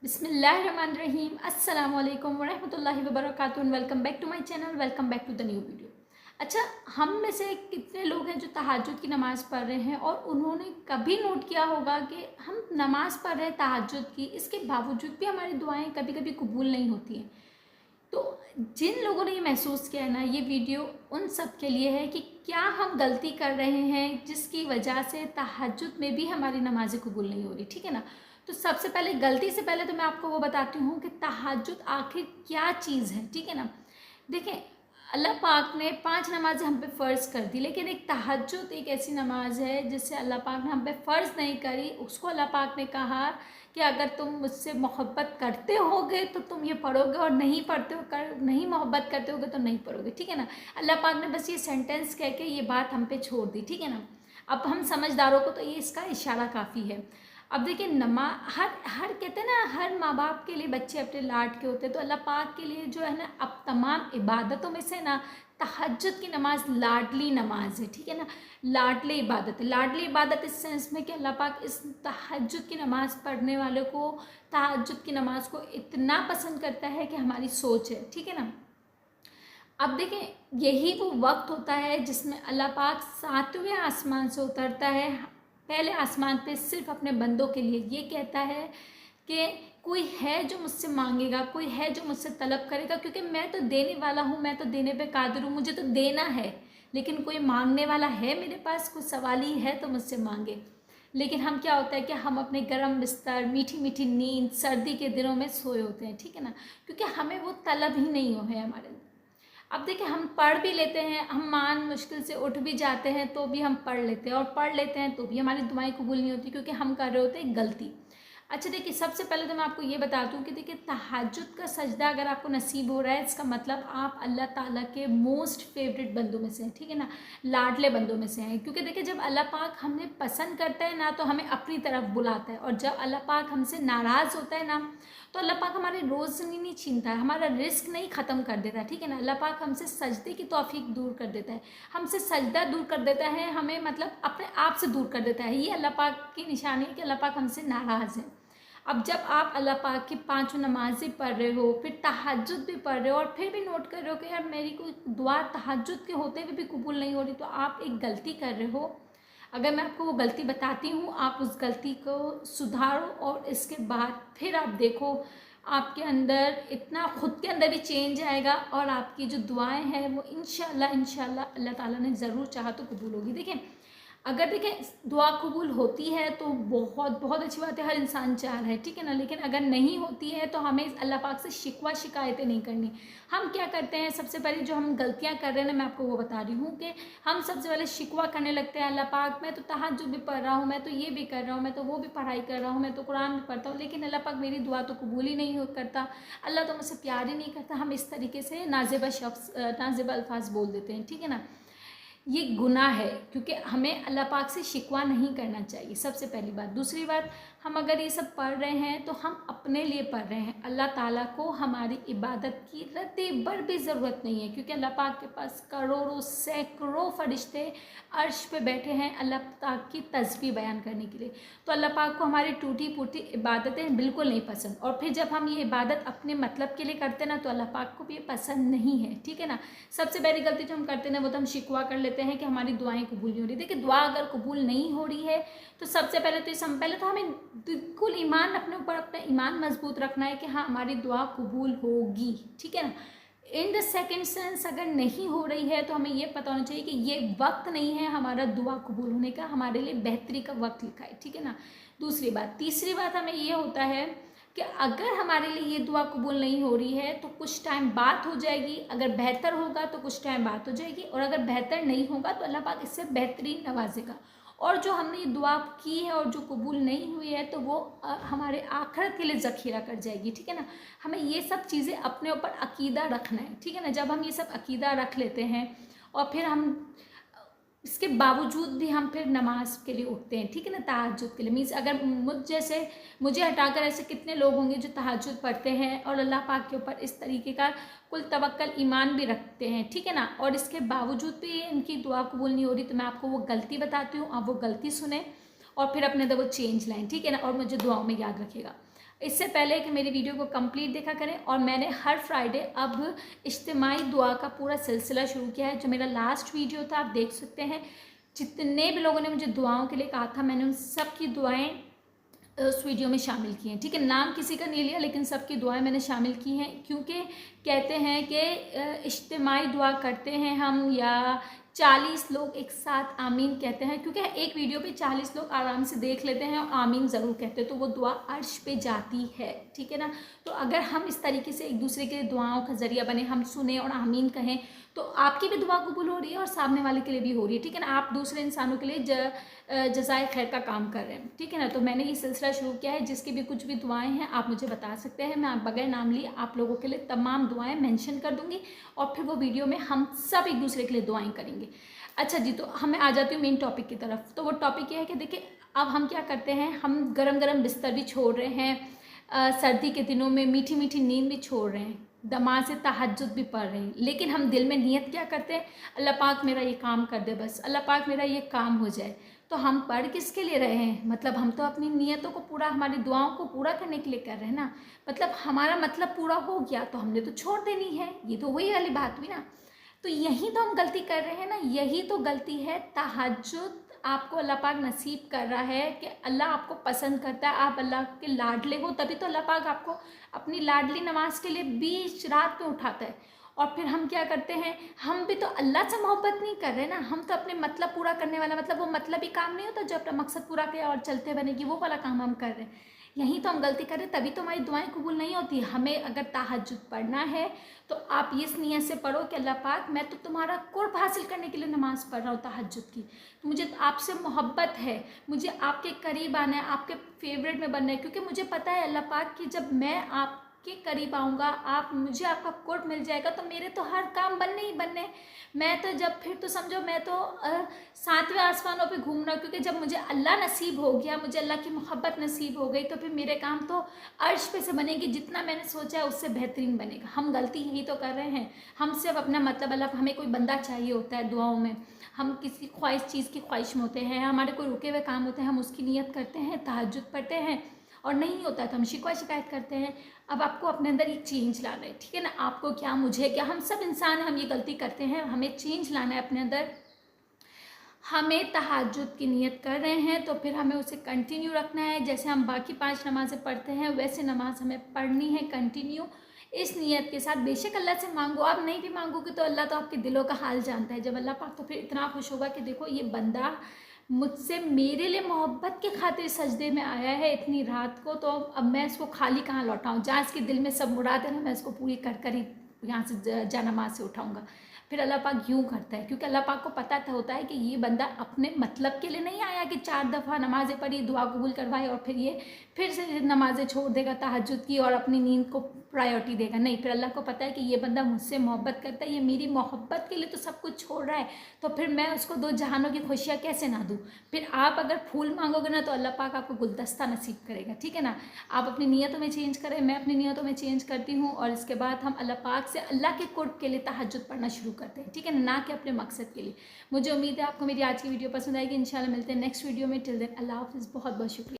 बिस्मिल्लाहिर्रहमानिर्रहीम अस्सलाम वालेकुम वरहमतुल्लाहि वबरकातुहू। Welcome back to my channel, welcome back to the new video. अच्छा, हम में से कितने लोग हैं जो तहज्जुद की नमाज़ पढ़ रहे हैं और उन्होंने कभी नोट किया होगा कि हम नमाज़ पढ़ रहे हैं तहज्जुद की, इसके बावजूद भी हमारी दुआएं कभी कभी कबूल नहीं होती हैं। तो जिन लोगों ने ये महसूस किया है ना, ये वीडियो उन सब के लिए है कि क्या हम गलती कर रहे हैं जिसकी वजह से तहज्जुद में भी हमारी नमाज़ें कबूल नहीं हो रही। ठीक है ना। तो सबसे पहले, गलती से पहले तो मैं आपको वो बताती हूँ कि तहज्जुद आखिर क्या चीज़ है। ठीक है ना। देखें, अल्लाह पाक ने 5 नमाज़ें हम पे फ़र्ज़ कर दी, लेकिन एक तहज्जुद एक ऐसी नमाज है जिससे अल्लाह पाक ने हम पे फ़र्ज़ नहीं करी। उसको अल्लाह पाक ने कहा कि अगर तुम मुझसे मोहब्बत करते होगे तो तुम ये पढ़ोगे, और नहीं पढ़ते हो नहीं मोहब्बत करते होगे तो नहीं पढ़ोगे। ठीक है ना। अल्लाह पाक ने बस ये सेंटेंस कह के ये बात हम पे छोड़ दी। ठीक है ना। अब हम समझदारों को तो ये इसका इशारा काफ़ी है। अब देखिए, हर हर कहते हैं ना, हर माँ बाप के लिए बच्चे अपने लाड के होते हैं, तो अल्लाह पाक के लिए जो है ना, अब तमाम इबादतों में से ना तहज्जुद की नमाज लाडली नमाज है। ठीक है ना। लाडली इबादत है। लाडली इबादत इस सेंस में कि अल्लाह पाक इस तहज्जुद की नमाज़ पढ़ने वालों को, तहज्जुद की नमाज को इतना पसंद करता है कि हमारी सोच है। ठीक है ना। अब देखें, यही वो वक्त होता है जिसमें अल्लाह पाक 7वें आसमान से उतरता है, पहले आसमान पे सिर्फ अपने बंदों के लिए ये कहता है कि कोई है जो मुझसे मांगेगा, कोई है जो मुझसे तलब करेगा, क्योंकि मैं तो देने वाला हूँ, मैं तो देने पे कादिर हूँ, मुझे तो देना है। लेकिन कोई मांगने वाला है मेरे पास, कोई सवाली है तो मुझसे मांगे। लेकिन हम क्या होता है कि हम अपने गर्म बिस्तर, मीठी मीठी नींद, सर्दी के दिनों में सोए होते हैं। ठीक है ना। क्योंकि हमें वो तलब ही नहीं हो है हमारे अंदर। अब देखिए, हम पढ़ भी लेते हैं, हम मुश्किल से उठ भी जाते हैं तो भी हम पढ़ लेते हैं, और पढ़ लेते हैं तो भी हमारी दुआएं कबूल नहीं होती, क्योंकि हम कर रहे होते हैं गलती। अच्छा देखिए, सबसे पहले तो मैं आपको ये बता दूं कि देखिए, तहज्जुद का सजदा अगर आपको नसीब हो रहा है, इसका मतलब आप अल्लाह ताला के मोस्ट फेवरेट बंदों में से हैं। ठीक है ना। लाडले बंदों में से हैं। क्योंकि देखिए, जब अल्लाह पाक हमें पसंद करता है ना, तो हमें अपनी तरफ बुलाता है, और जब अल्लाह पाक हमसे नाराज़ होता है ना, तो अल्लाह पाक हमारे रोज़नी नहीं छीनता है, हमारा रिस्क नहीं ख़त्म कर देता। ठीक है ना। अल्लाह पाक हमसे सजदे की तौफीक दूर कर देता है, हमसे सजदा दूर कर देता है, हमें मतलब अपने आप से दूर कर देता है। ये अल्लाह पाक की निशानी है कि अल्लाह पाक हमसे नाराज़ है। अब जब आप अल्लाह पाक की 5 नमाज़ें पढ़ रहे हो, फिर तहज्जुद भी पढ़ रहे हो, और फिर भी नोट कर रहे हो कि यार मेरी कोई दुआ तहज्जुद के होते हुए भी कबूल नहीं हो रही, तो आप एक गलती कर रहे हो। अगर मैं आपको वो गलती बताती हूँ, आप उस गलती को सुधारो, और इसके बाद फिर आप देखो आपके अंदर इतना खुद के अंदर भी चेंज आएगा, और आपकी जो दुआएं हैं वो इंशाल्लाह इंशाल्लाह अल्लाह ताला ने ज़रूर चाहा तो कबूल होगी। देखिए, अगर देखें दुआ कबूल होती है तो बहुत बहुत अच्छी बात है, हर इंसान चाह रहा है। ठीक है ना। लेकिन अगर नहीं होती है तो हमें अल्लाह पाक से शिकवा शिकायतें नहीं करनी। हम क्या करते हैं, सबसे पहले जो हम गलतियां कर रहे हैं ना, मैं आपको वो बता रही हूँ कि हम सबसे पहले शिकवा करने लगते हैं, अल्लाह पाक मैं तो तहज्जुद भी पढ़ रहा हूँ, मैं तो ये भी कर रहा हूँ, मैं तो वो भी पढ़ाई कर रहा हूँ, मैं तो कुरान भी पढ़ता हूँ, लेकिन अल्लाह पाक मेरी दुआ तो कबूल ही नहीं करता, अल्लाह तो मुझसे प्यार ही नहीं करता। हम इस तरीके से नाजिबा अल्फाज बोल देते हैं। ठीक है ना। ये गुनाह है, क्योंकि हमें अल्लाह पाक से शिकवा नहीं करना चाहिए, सबसे पहली बात। दूसरी बात, हम अगर ये सब पढ़ रहे हैं तो हम अपने लिए पढ़ रहे हैं, अल्लाह ताला को हमारी इबादत की रत्ते भर भी ज़रूरत नहीं है, क्योंकि अल्लाह पाक के पास करोड़ों सैकड़ों फरिश्ते अर्श पे बैठे हैं अल्लाह पाक की तस्बीह बयान करने के लिए। तो अल्लाह पाक को हमारी टूटी फूटी इबादतें बिल्कुल नहीं पसंद, और फिर जब हम ये इबादत अपने मतलब के लिए करते हैं ना, तो अल्लाह पाक को भी ये पसंद नहीं है। ठीक है ना। सबसे बड़ी गलती जो हम करते हैं ना, वो तो हम शिकवा कर लेते हैं कि हमारी दुआएं कबूल नहीं हो रही। देखिए, दुआ अगर कबूल नहीं हो रही है तो सबसे पहले तो हमें बिल्कुल ईमान अपने ऊपर, अपना ईमान मजबूत रखना है कि हाँ हमारी दुआ कबूल होगी। ठीक है ना। इन द सेकेंड सेंस, अगर नहीं हो रही है तो हमें ये पता होना चाहिए कि ये वक्त नहीं है हमारा दुआ कबूल होने का, हमारे लिए बेहतरी का वक्त लिखा है। ठीक है ना। दूसरी बात, तीसरी बात हमें ये होता है कि अगर हमारे लिए ये दुआ कबूल नहीं हो रही है तो कुछ टाइम बाद हो जाएगी, अगर बेहतर होगा तो कुछ टाइम बाद हो जाएगी, और अगर बेहतर नहीं होगा तो अल्लाह पाक इससे बेहतरीन नवाजेगा। और जो हमने ये दुआ की है और जो कबूल नहीं हुई है तो वो हमारे आखिरत के लिए ज़ख़ीरा कर जाएगी। ठीक है ना। हमें ये सब चीज़ें अपने ऊपर अकीदा रखना है। ठीक है ना। जब हम ये सब अकीदा रख लेते हैं और फिर हम इसके बावजूद भी हम फिर नमाज के लिए उठते हैं। ठीक है ना। तहज्जुद के लिए मीन्स, अगर मुझे हटाकर ऐसे कितने लोग होंगे जो तहज्जुद पढ़ते हैं और अल्लाह पाक के ऊपर इस तरीके का कुल तवक्कल ईमान भी रखते हैं। ठीक है ना। और इसके बावजूद भी इनकी दुआ कबूल नहीं हो रही, तो मैं आपको वो गलती बताती हूँ, आप वो गलती सुने और फिर अपने अंदर वो चेंज लाएं। ठीक है ना। और मुझे दुआओं में याद रखिएगा। इससे पहले कि मेरी वीडियो को कंप्लीट देखा करें। और मैंने हर फ्राइडे अब इज्तिमाई दुआ का पूरा सिलसिला शुरू किया है। जो मेरा लास्ट वीडियो था आप देख सकते हैं, जितने भी लोगों ने मुझे दुआओं के लिए कहा था मैंने उन सब की दुआएँ उस वीडियो में शामिल की हैं। ठीक है, नाम किसी का नहीं लिया लेकिन सबकी दुआएं मैंने शामिल की हैं, क्योंकि कहते हैं कि इज्तिमाई दुआ करते हैं हम या 40 लोग एक साथ आमीन कहते हैं, क्योंकि एक वीडियो पे 40 लोग आराम से देख लेते हैं और आमीन ज़रूर कहते हैं, तो वो दुआ अर्श पे जाती है। ठीक है ना, तो अगर हम इस तरीके से एक दूसरे के दुआओं का ज़रिया बने, हम सुने और आमीन कहें, तो आपकी भी दुआ कबूल हो रही है और सामने वाले के लिए भी हो रही है। ठीक है ना, आप दूसरे इंसानों के लिए जज़ाए खैर का काम कर रहे हैं। ठीक है ना, तो मैंने ये सिलसिला शुरू किया है। जिसकी भी कुछ भी दुआएं हैं आप मुझे बता सकते हैं, मैं बगैर नाम लिए आप लोगों के लिए तमाम दुआएं मेंशन कर दूंगी और फिर वो वीडियो में हम सब एक दूसरे के लिए दुआएं करेंगे। अच्छा जी, तो हमें आ जाती हूँ मेन टॉपिक की तरफ। तो वो टॉपिक ये है कि देखिए, अब हम क्या करते हैं, हम गरम गरम बिस्तर भी छोड़ रहे हैं, सर्दी के दिनों में मीठी मीठी नींद भी छोड़ रहे हैं, नमाज़ तहज्जुद भी पढ़ रहे हैं, लेकिन हम दिल में नियत क्या करते हैं, अल्लाह पाक मेरा ये काम कर दे, बस अल्लाह पाक मेरा ये काम हो जाए। तो हम पढ़ किसके लिए रहे हैं, मतलब हम तो अपनी नियतों को पूरा, हमारी दुआओं को पूरा करने के लिए कर रहे हैं ना। मतलब हमारा मतलब पूरा हो गया तो हमने तो छोड़ देनी है, ये तो वही वाली बात हुई ना। तो यही तो हम गलती कर रहे हैं ना, यही तो गलती है। तहज्जुद आपको अल्लाह पाक नसीब कर रहा है कि अल्लाह आपको पसंद करता है, आप अल्लाह के लाडले हो, तभी तो अल्लाह पाक आपको अपनी लाडली नमाज के लिए बीच रात में उठाता है। और फिर हम क्या करते हैं, हम भी तो अल्लाह से मोहब्बत नहीं कर रहे ना, हम तो अपने मतलब पूरा करने वाला, मतलब वो मतलब ही काम नहीं होता जो अपना मकसद पूरा किया और चलते बनेगी, वो वाला काम हम कर रहे हैं। यहीं तो हम गलती कर रहे हैं, तभी तो हमारी दुआएं कबूल नहीं होती। हमें अगर तहज्जुद पढ़ना है तो आप इस नियत से पढ़ो कि अल्लाह पाक मैं तो तुम्हारा कुर्ब हासिल करने के लिए नमाज़ पढ़ रहा हूँ तहज्जुद की, तो मुझे आपसे मोहब्बत है, मुझे आपके करीब आना है, आपके फेवरेट में बनना है, क्योंकि मुझे पता है अल्लाह पाक कि जब मैं आपके करीब आऊँगा, आप मुझे आपका कुर्ब मिल जाएगा, तो मेरे तो हर काम बनने ही बनने। मैं तो जब फिर तो समझो मैं तो 7वें आसमानों पे घूम रहा हूँ, क्योंकि जब मुझे अल्लाह नसीब हो गया, मुझे अल्लाह की मोहब्बत नसीब हो गई, तो फिर मेरे काम तो अर्श पे से बनेगी, जितना मैंने सोचा है उससे बेहतरीन बनेगा। हम गलती यही तो कर रहे हैं, हम सिर्फ अपना मतलब अल्लाह, हमें कोई बंदा चाहिए होता है दुआओं में, हम किसी ख्वाहिश चीज़ की ख्वाहिश में होते हैं, हमारे कोई रुके हुए काम होते हैं, हम उसकी नियत करते हैं, तहज्जुद पढ़ते हैं और नहीं होता है तो हम शिकवा शिकायत करते हैं। अब आपको अपने अंदर एक चेंज लाना है। ठीक है ना, आपको क्या, मुझे क्या, हम सब इंसान हैं, हम ये गलती करते हैं, हमें चेंज लाना है अपने अंदर। हमें तहज्जुद की नियत कर रहे हैं तो फिर हमें उसे कंटिन्यू रखना है, जैसे हम बाकी 5 नमाज़ें पढ़ते हैं वैसे नमाज हमें पढ़नी है कंटिन्यू, इस नियत के साथ। बेशक अल्लाह से मांगो, आप नहीं भी मांगोगे तो अल्लाह तो आपके दिलों का हाल जानता है। जब अल्लाह पाक तो फिर इतना खुश होगा कि देखो ये बंदा मुझसे मेरे लिए मोहब्बत के खातिर सजदे में आया है इतनी रात को, तो अब मैं इसको खाली कहाँ लौटाऊँ, जहाँ इसके दिल में सब मुराद है ना, मैं इसको पूरी कर कर ही यहाँ से जानमाज से उठाऊँगा। फिर अल्लाह पाक यूँ करता है, क्योंकि अल्लाह पाक को पता होता है कि ये बंदा अपने मतलब के लिए नहीं आया कि 4 दफ़ा नमाज़ें पढ़ी, दुआ कबूल करवाए और फिर ये फिर से नमाज़ें छोड़ देगा तहज्जुद की और अपनी नींद को प्रायोरिटी देगा। नहीं, फिर अल्लाह को पता है कि ये बंदा मुझसे मोहब्बत करता है, ये मेरी मोहब्बत के लिए तो सब कुछ छोड़ रहा है, तो फिर मैं उसको 2 जहानों की खुशियाँ कैसे ना दूँ। फिर आप अगर फूल मांगोगे ना तो अल्लाह पाक आपको गुलदस्ता नसीब करेगा। ठीक है ना, आप अपनी नियतों में चेंज करें, मैं अपनी नियतों में चेंज करती हूँ और इसके बाद हम अल्लाह पाक से अल्लाह के कुर्ब के लिए तहज्जुद पढ़ना शुरू करते हैं। ठीक है ना कि अपने मकसद के लिए। मुझे उम्मीद है आपको मेरी आज की वीडियो पसंद आएगी। इंशाल्लाह मिलते हैं नेक्स्ट वीडियो में। टिल देन अल्लाह हाफिज़, बहुत बहुत शुक्रिया।